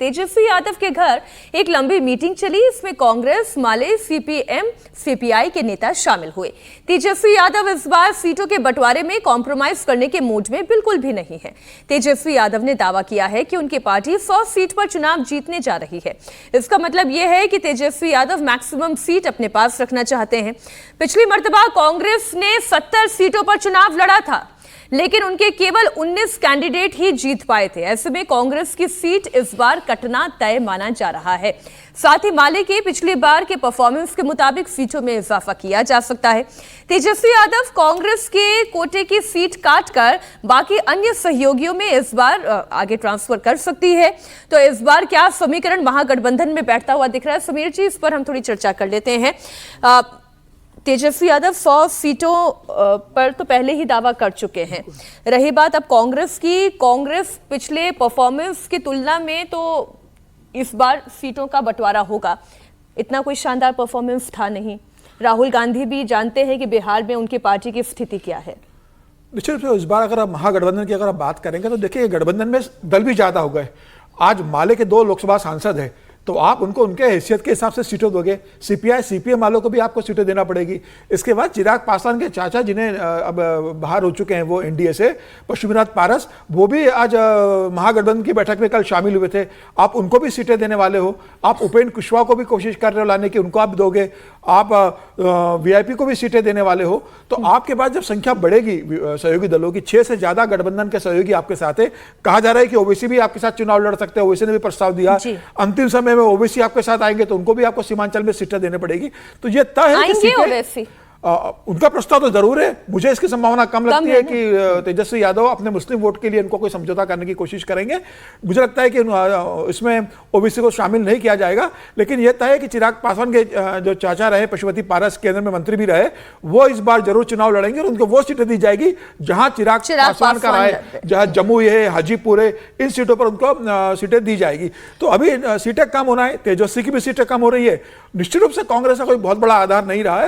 तेजस्वी यादव के घर एक लंबी मीटिंग चली। इसमें कांग्रेस, माले, सीपीएम, सीपीआई के नेता शामिल हुए। तेजस्वी यादव इस बार सीटों के बंटवारे में कॉम्प्रोमाइज करने के मूड में बिल्कुल भी नहीं है। तेजस्वी यादव ने दावा किया है कि उनकी पार्टी 100 सीट पर चुनाव जीतने जा रही है। इसका मतलब यह है कि तेजस्वी यादव मैक्सिमम सीट अपने पास रखना चाहते हैं। पिछली मर्तबा कांग्रेस ने 70 सीटों पर चुनाव लड़ा था, लेकिन उनके केवल 19 कैंडिडेट ही जीत पाए थे। ऐसे में कांग्रेस की सीट इस बार कटना तय माना जा रहा है। साथ ही माले के पिछली बार के परफॉर्मेंस के मुताबिक सीटों में इजाफा किया जा सकता है। तेजस्वी यादव कांग्रेस के कोटे की सीट काटकर बाकी अन्य सहयोगियों में इस बार आगे ट्रांसफर कर सकती है। तो इस बार क्या समीकरण महागठबंधन में बैठता हुआ दिख रहा है? समीर जी, इस पर हम थोड़ी चर्चा कर लेते हैं। तेजस्वी यादव 100 सीटों पर तो पहले ही दावा कर चुके हैं। रही बात अब कांग्रेस की, कांग्रेस पिछले परफॉर्मेंस की तुलना में तो इस बार सीटों का बंटवारा होगा। इतना कोई शानदार परफॉर्मेंस था नहीं। राहुल गांधी भी जानते हैं कि बिहार में उनकी पार्टी की स्थिति क्या है। निश्चित रूप से इस बार अगर आप महागठबंधन की अगर आप बात करेंगे तो देखिए, गठबंधन में दल भी ज्यादा हो गए। आज माले के 2 लोकसभा सांसद हैं, तो आप उनको उनके हैसियत के हिसाब से सीटें दोगे। सीपीआई सीपीएम वालों को भी आपको सीटें देना पड़ेगी। इसके बाद चिराग पासवान के चाचा, जिन्हें अब बाहर हो चुके हैं वो एनडीए से, पशुपतिनाथ पारस, वो भी आज महागठबंधन की बैठक में कल शामिल हुए थे। आप उनको भी सीटें देने वाले हो। आप उपेंद्र कुशवाहा को भी कोशिश कर रहे हो लाने की, उनको आप दोगे। आप वीआईपी को भी सीटें देने वाले हो। तो आपके पास जब संख्या बढ़ेगी सहयोगी दलों की, 6 से ज्यादा गठबंधन के सहयोगी आपके साथ है। कहा जा रहा है कि ओवैसी भी आपके साथ चुनाव लड़ सकते हैं। ओवैसी ने भी प्रस्ताव दिया। अंतिम समय में ओवैसी आपके साथ आएंगे तो उनको भी आपको सीमांचल में सीटें देने पड़ेगी। तो ये तय है कि ओवैसी उनका प्रस्ताव तो जरूर है। मुझे इसकी संभावना कम लगती है कि तेजस्वी यादव अपने मुस्लिम वोट के लिए इनको कोई समझौता करने की कोशिश करेंगे। मुझे लगता है कि इसमें ओबीसी को शामिल नहीं किया जाएगा। लेकिन यह तय है कि चिराग पासवान के जो चाचा रहे, पशुपति पारस, केंद्र में मंत्री भी रहे, वो इस बार जरूर चुनाव लड़ेंगे और उनको वो सीटें दी जाएगी जहां चिराग पासवान का राय, जहां जमुई है, हाजीपुर है, इन सीटों पर उनको सीटें दी जाएगी। तो अभी सीटें कम होना है, तेजस्वी की भी सीटें कम हो रही है। निश्चित रूप से कांग्रेस का कोई बहुत बड़ा आधार नहीं रहा है।